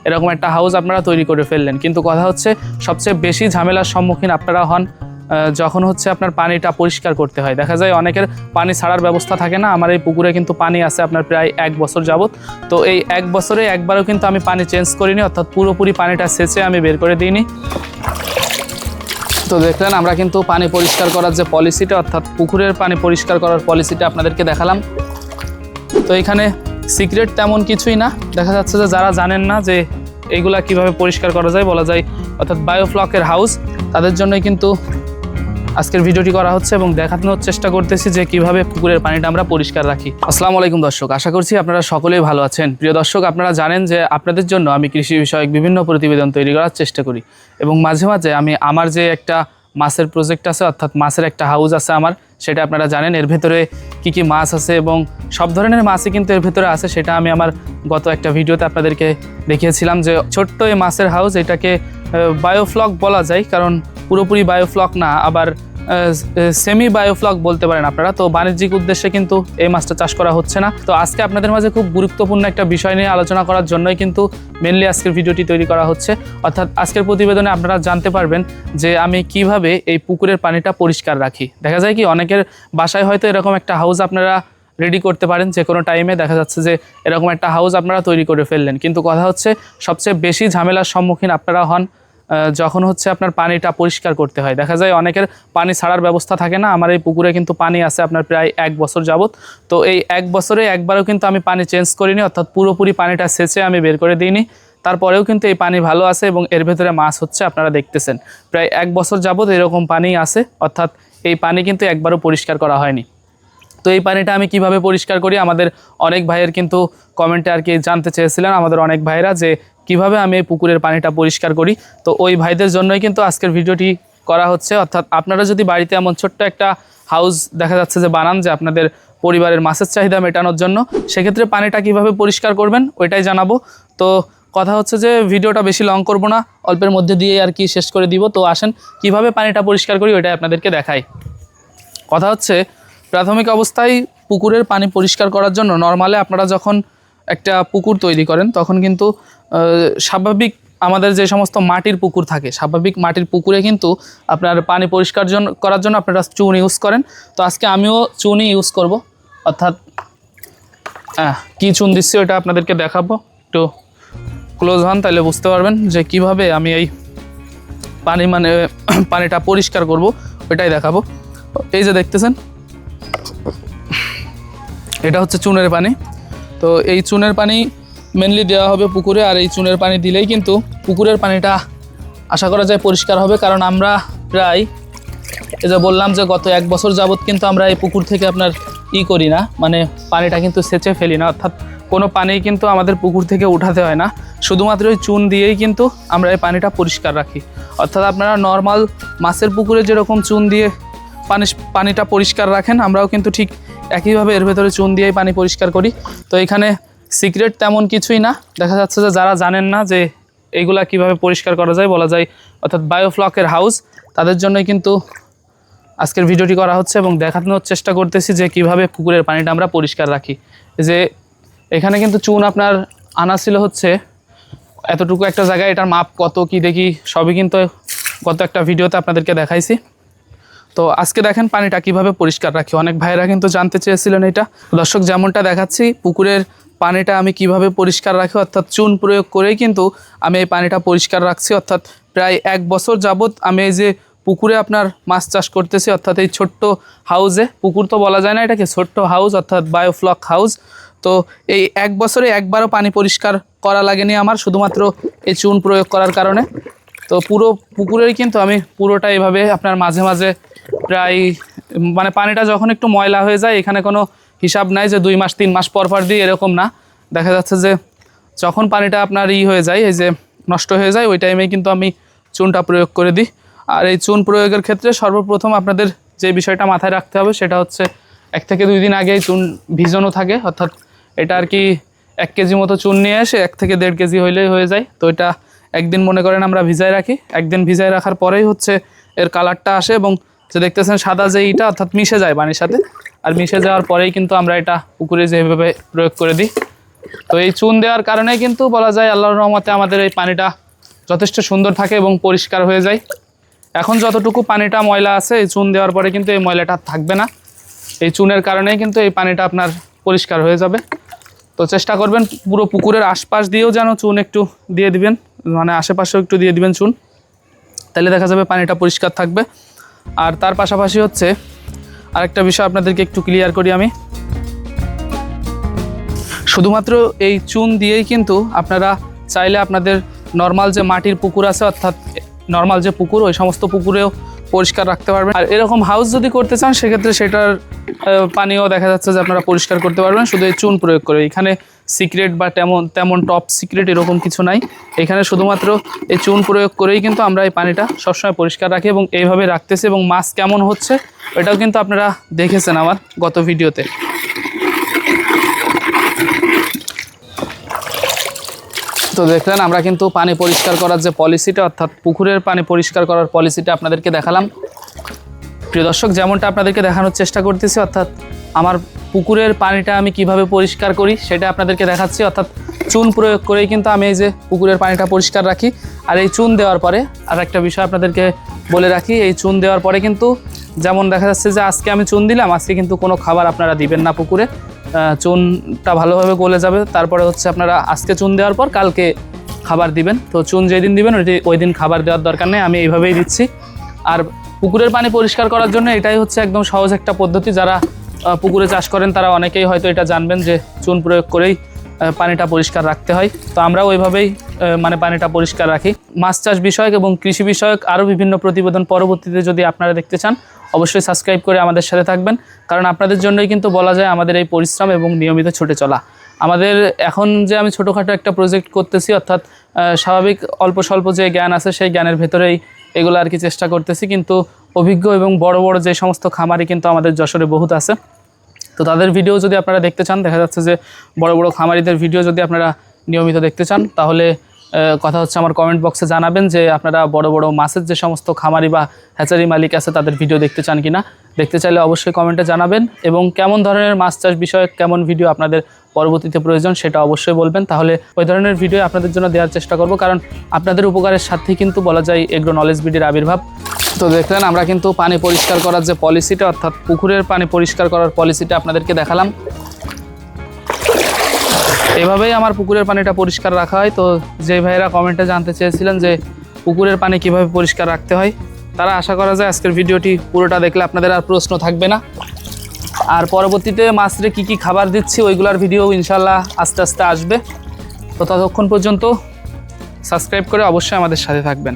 এরকম একটা হাউস আপনারা তৈরি করে ফেললেন, কিন্তু কথা হচ্ছে সবচেয়ে বেশি ঝামেলার সম্মুখীন আপনারা হন যখন হচ্ছে আপনার পানিটা পরিষ্কার করতে হয়। দেখা যায় অনেকের পানি ছাড়ার ব্যবস্থা থাকে না। আমার এই পুকুরে কিন্তু পানি আছে আপনার প্রায় 1 বছর যাবত। তো এই 1 বছরে একবারও কিন্তু আমি পানি চেঞ্জ করিনি, অর্থাৎ পুরোপুরি পানিটা সেচে আমি বের করে দিইনি। তো দেখলেন আমরা কিন্তু পানি পরিষ্কার করার যে পলিসিটা, অর্থাৎ পুকুরের পানি পরিষ্কার করার পলিসিটা আপনাদেরকে দেখালাম। তো এখানে সিক্রেট তেমন কিছুই না। দেখা যাচ্ছে যে যারা জানেন না যে এইগুলা কিভাবে পরিষ্কার করা যায়, বলা যায় অর্থাৎ বায়োফ্লকের হাউস, তাদের জন্যই কিন্তু আজকের ভিডিওটি করা হচ্ছে এবং দেখানোর চেষ্টা করতেছি যে কিভাবে পুকুরের পানিটা আমরা পরিষ্কার রাখি। আসসালামু আলাইকুম দর্শক, আশা করছি আপনারা সকলেই ভালো আছেন। প্রিয় দর্শক, আপনারা জানেন যে আপনাদের জন্য আমি কৃষি বিষয়ক বিভিন্ন প্রতিবেদন তৈরি করার চেষ্টা করি এবং মাঝে মাঝে আমি আমার যে একটা মাছের প্রজেক্ট আছে, অর্থাৎ মাছের একটা হাউস আছে আমার, সেটা আপনারা জানেন। এর ভেতরে কি কি মাছ আছে এবং সব ধরনের মাছই কিন্তু এর ভেতরে আছে, সেটা আমি আমার গত একটা ভিডিওতে আপনাদেরকে দেখিয়েছিলাম যে ছোট্ট এই মাছের হাউস, এটাকে বায়োফ্লক বলা যায়, কারণ পুরোপুরি বায়োফ্লক না, আবার সেমি বায়োফ্লক বলতে পারেন আপনারা। তো বাণিজ্যিক উদ্দেশ্যে কিন্তু এই মাছটা চাষ করা হচ্ছে না। তো আজকে আপনাদের মাঝে খুব গুরুত্বপূর্ণ একটা বিষয় নিয়ে আলোচনা করার জন্যই কিন্তু মেনলি আজকের ভিডিওটি তৈরি করা হচ্ছে। অর্থাৎ আজকের প্রতিবেদনে আপনারা জানতে পারবেন যে আমি কিভাবে এই পুকুরের পানিটা পরিষ্কার রাখি। দেখা যায় কি অনেকের বাসায় হয়তো এরকম একটা হাউস আপনারা রেডি করতে পারেন, যে কোনো টাইমে দেখা যাচ্ছে যে এরকম একটা হাউস আপনারা তৈরি করে ফেললেন, কিন্তু কথা হচ্ছে সবচেয়ে বেশি ঝামেলার সম্মুখীন আপনারা হন যখন হচ্ছে আপনার পানিটা পরিষ্কার করতে হয়। দেখা যায় অনেকের পানি ছাড়ার ব্যবস্থা থাকে না। আমার এই পুকুরে কিন্তু পানি আছে আপনার প্রায় 1 বছর যাবত। তো এই 1 বছরে একবারও কিন্তু আমি পানি চেঞ্জ করিনি, অর্থাৎ পুরোপুরি পানিটা সেচে আমি বের করে দিইনি। তারপরেও কিন্তু এই পানি ভালো আছে এবং এর ভেতরে মাছ হচ্ছে, আপনারা দেখতেছেন। প্রায় 1 বছর যাবত এরকম পানি আছে, অর্থাৎ এই পানি কিন্তু একবারও পরিষ্কার করা হয়নি। তো এই পানিটা আমি কিভাবে পরিষ্কার করি, আমাদের অনেক ভাইয়ের কিন্তু কমেন্টে আর কি জানতে চেয়েছিলেন আমাদের অনেক ভাইরা যে কিভাবে আমি এই পুকুরের পানিটা পরিষ্কার করি। তো ওই ভাইদের জন্যই কিন্তু আজকের ভিডিওটি করা হচ্ছে। অর্থাৎ আপনারা যদি বাড়িতে এমন ছোট্ট একটা হাউস দেখা যাচ্ছে যে বানান, যে আপনাদের পরিবারের মাছের চাহিদা মেটানোর জন্য, সেক্ষেত্রে পানিটা কিভাবে পরিষ্কার করবেন ওইটাই জানাবো। তো কথা হচ্ছে যে ভিডিওটা বেশি লং করব না, অল্পের মধ্যে দিয়ে আর কি শেষ করে দিব। তো আসেন কিভাবে পানিটা পরিষ্কার করি ওইটাই আপনাদেরকে দেখাই। কথা হচ্ছে প্রাথমিক অবস্থায় পুকুরের পানি পরিষ্কার করার জন্য নরমালে আপনারা যখন একটা পুকুর তৈরি করেন তখন কিন্তু স্বাভাবিক আমাদের যে সমস্ত মাটির পুকুর থাকে, স্বাভাবিক মাটির পুকুরে কিন্তু আপনার পানি পরিষ্কার করার জন্য আপনারা চুন ইউজ করেন। তো আজকে আমিও চুনই ইউজ করব, অর্থাৎ কি চুন দিচ্ছি ওটা আপনাদেরকে দেখাবো। একটু ক্লোজ হন, তাহলে বুঝতে পারবেন যে কিভাবে আমি এই পানিটা পরিষ্কার করব, ওইটাই দেখাবো। এই যে দেখতেছেন, এটা হচ্ছে চুনের পানি। তো এই চুনের পানি মেনলি দেওয়া হবে পুকুরে, আর এই চুনের পানি দিলেই কিন্তু পুকুরের পানিটা আশা করা যায় পরিষ্কার হবে। কারণ আমরা প্রায় এই যে বললাম যে গত 1 বছর যাবত কিন্তু আমরা এই পুকুর থেকে আপনার করি না, মানে পানিটা কিন্তু সেচে ফেলি না, অর্থাৎ কোনো পানি কিন্তু আমাদের পুকুর থেকে উঠাতে হয় না, শুধুমাত্র ওই চুন দিয়েই কিন্তু আমরা এই পানিটা পরিষ্কার রাখি। অর্থাৎ আপনারা নর্মাল মাছের পুকুরে যেরকম চুন দিয়ে পানিটা পরিষ্কার রাখেন, আমরাও কিন্তু ঠিক একইভাবে এর ভেতরে চুন দিয়েই পানি পরিষ্কার করি। তো এখানে সিক্রেট তেমন কিছুই না। দেখা যাচ্ছে যে যারা জানেন না যে এইগুলা কিভাবে পরিষ্কার করা যায়, বলা যায় অর্থাৎ বায়োফ্লকের হাউস, তাদের জন্যই কিন্তু আজকের ভিডিওটি করা হচ্ছে এবং দেখানোর চেষ্টা করতেছি যে কিভাবে পুকুরের পানিটা আমরা পরিষ্কার রাখি। যে এখানে কিন্তু চুন আপনার আনা ছিল হচ্ছে এতটুকু একটা জায়গায়, এটার মাপ কত কি দেখি সবই কিন্তু গত একটা ভিডিওতে আপনাদেরকে দেখাইছি। তো আজকে দেখেন পানিটা কিভাবে পরিষ্কার রাখি, অনেক ভাইরা কিন্তু জানতে চেয়েছিলেন এটা। দর্শক, যেমনটা দেখাচ্ছি পুকুরের পানিটা আমি কিভাবে পরিষ্কার রাখি, অর্থাৎ চুন প্রয়োগ করেই কিন্তু আমি এই পানিটা পরিষ্কার রাখছি। অর্থাৎ প্রায় 1 বছর যাবত আমি এই যে পুকুরে আপনার মাছ চাষ করতেছি, অর্থাৎ এই ছোট্ট হাউসে, পুকুর তো বলা যায় না এটাকে, ছোট্ট হাউস অর্থাৎ বায়োফ্লক হাউস। তো এই 1 বছরে একবারও পানি পরিষ্কার করা লাগেনি আমার, শুধুমাত্র এই চুন প্রয়োগ করার কারণে। তো পুরো পুকুরেই কিন্তু আমি পুরোটা এভাবে আপনার মাঝে মাঝে প্রায় মানে পানিটা যখন একটু ময়লা হয়ে যায়, এখানে কোনো হিসাব নাই যে 2 মাস 3 মাস পর দিই, এরকম না। দেখা যাচ্ছে যে যখন পানিটা আপনার হয়ে যায়, এই যে নষ্ট হয়ে যায়, ওই টাইমেই কিন্তু আমি চুনটা প্রয়োগ করে দিই। আর এই চুন প্রয়োগের ক্ষেত্রে সর্বপ্রথম আপনাদের যে বিষয়টা মাথায় রাখতে হবে সেটা হচ্ছে 1 থেকে 2 দিন আগেই চুন ভিজানো থাকে, অর্থাৎ এটা আর কি 1 কেজি মতো চুন নিয়ে এসে 1 থেকে 1.5 কেজি হইলেই হয়ে যায়। তো এটা একদিন মনে করেন আমরা ভিজায় রাখি, একদিন ভিজায় রাখার পরেই হচ্ছে এর কালারটা আসে এবং যে দেখতেছেন সাদা যে এইটা, অর্থাৎ মিশে যায় পানির সাথে, আর মিশে যাওয়ার পরেই কিন্তু আমরা এটা পুকুরে যেভাবে প্রয়োগ করে দিই। তো এই চুন দেওয়ার কারণে কিন্তু বলা যায় আল্লাহর রহমতে আমাদের এই পানিটা যথেষ্ট সুন্দর থাকে এবং পরিষ্কার হয়ে যায়। এখন যতটুকু পানিটা ময়লা আছে এই চুন দেওয়ার পরে কিন্তু এই ময়লাটা থাকবে না। এই চুনের কারণেই কিন্তু এই পানিটা আপনার পরিষ্কার হয়ে যাবে। তো চেষ্টা করবেন পুরো পুকুরের আশপাশ দিয়েও যেন চুন একটু দিয়ে দিবেন, মানে আশেপাশেও একটু দিয়ে দিবেন চুন, তাহলে দেখা যাবে পানিটা পরিষ্কার থাকবে। আর তার পাশাপাশি হচ্ছে আরেকটা বিষয় আপনাদেরকে একটু ক্লিয়ার করি আমি, শুধুমাত্র এই চুন দিয়েই কিন্তু আপনারা চাইলে আপনাদের নর্মাল যে মাটির পুকুর আছে, অর্থাৎ নর্মাল যে পুকুর, ওই সমস্ত পুকুরেও পরিষ্কার রাখতে পারবেন। আর এরকম হাউস যদি করতে চান সেক্ষেত্রে সেটার পানিও দেখা যাচ্ছে যে আপনারা পরিষ্কার করতে পারবেন শুধু এই চুন প্রয়োগ করে। এখানে সিক্রেট বা তেমন টপ সিক্রেট এরকম কিছু নাই, এখানে শুধুমাত্র এই চুন প্রয়োগ করেই কিন্তু আমরা এই পানিটা সবসময় পরিষ্কার রাখি এবং এইভাবে রাখতেছি। এবং মাছ কেমন হচ্ছে এটাও কিন্তু আপনারা দেখেছেন আমার গত ভিডিওতে। তো দেখলেন আমরা কিন্তু পানি পরিষ্কার করার যে পলিসিটা, অর্থাৎ পুকুরের পানি পরিষ্কার করার পলিসিটা আপনাদেরকে দেখালাম। প্রিয় দর্শক, যেমনটা আপনাদেরকে দেখানোর চেষ্টা করতেছি, অর্থাৎ আমার পুকুরের পানিটা আমি কিভাবে পরিষ্কার করি সেটা আপনাদেরকে দেখাচ্ছি। অর্থাৎ চুন প্রয়োগ করেই কিন্তু আমি এই যে পুকুরের পানিটা পরিষ্কার রাখি। আর এই চুন দেওয়ার পরে আর একটা বিষয় আপনাদেরকে বলে রাখি, এই চুন দেওয়ার পরে কিন্তু যেমন দেখা যাচ্ছে যে আজকে আমি চুন দিলাম, আজকে কিন্তু কোনো খাবার আপনারা দিবেন না পুকুরে, চুনটা ভালোভাবে গলে যাবে। তারপরে হচ্ছে আপনারা আজকে চুন দেওয়ার পর কালকে খাবার দিবেন। তো চুন যেদিন দিবেন ওই দিন খাবার দেওয়ার দরকার নেই, আমি এইভাবেই দিচ্ছি। আর পুকুরের পানি পরিষ্কার করার জন্য এটাই হচ্ছে একদম সহজ একটা পদ্ধতি। যারা পুকুরে চাষ করেন তারা অনেকেই হয়তো এটা জানবেন যে চুন প্রয়োগ করেই পানিটা পরিষ্কার রাখতে হয়। তো আমরাও ওইভাবেই মানে পানিটা পরিষ্কার রাখি। মাছ চাষ বিষয়ক এবং কৃষি বিষয়ক আরও বিভিন্ন প্রতিবেদন পরবর্তীতে যদি আপনারা দেখতে চান অবশ্যই সাবস্ক্রাইব করে আমাদের সাথে থাকবেন, কারণ আপনাদের জন্যই কিন্তু বলা যায় আমাদের এই পরিশ্রম এবং নিয়মিত ছুটে চলা। আমাদের এখন যে আমি ছোটোখাটো একটা প্রজেক্ট করতেছি, অর্থাৎ স্বাভাবিক অল্প স্বল্প যে জ্ঞান আছে সেই জ্ঞানের ভেতরেই এগুলো আর কি চেষ্টা করতেছি, কিন্তু অভিজ্ঞ এবং বড় বড় যে সমস্ত খামারি কিন্তু আমাদের যশোরে বহুত আছে। তো তাদের ভিডিও যদি আপনারা দেখতে চান, দেখা যাচ্ছে যে বড় বড় খামারিদের ভিডিও যদি আপনারা নিয়মিত দেখতে চান, তাহলে কথা হচ্ছে আমার কমেন্ট বক্সে জানাবেন যে আপনারা বড় বড় মাছের যে সমস্ত খামারি বা হ্যাচারি মালিক আছে তাদের ভিডিও দেখতে চান কিনা। দেখতে চাইলে অবশ্যই কমেন্টে জানাবেন, এবং কেমন ধরনের মাছ চাষ বিষয়ক কেমন ভিডিও আপনাদের পরবর্তীতে প্রয়োজন সেটা অবশ্যই বলবেন, তাহলে ওই ধরনের ভিডিও আপনাদের জন্য দেওয়ার চেষ্টা করব, কারণ আপনাদের উপকারের সাথেই কিন্তু বলা যায় এগ্রো নলেজ বিডির আবির্ভাব। তো দেখলেন আমরা কিন্তু পানি পরিষ্কার করার যে পলিসিটা, অর্থাৎ পুকুরের পানি পরিষ্কার করার পলিসিটা আপনাদেরকে দেখালাম। এভাবেই আমার পুকুরের পানিটা পরিষ্কার রাখা হয়। তো যে ভাইয়েরা কমেন্টে জানতে চেয়েছিলেন যে পুকুরের পানি কিভাবে পরিষ্কার রাখতে হয়, তারা আশা করা যায় আজকের ভিডিওটি পুরোটা দেখলে আপনাদের আর প্রশ্ন থাকবে না। আর পরবর্তীতে মাছরে কী কী খাবার দিচ্ছি ওইগুলোর ভিডিও ইনশাল্লাহ আস্তে আস্তে আসবে। তো ততক্ষণ পর্যন্ত সাবস্ক্রাইব করে অবশ্যই আমাদের সাথে থাকবেন।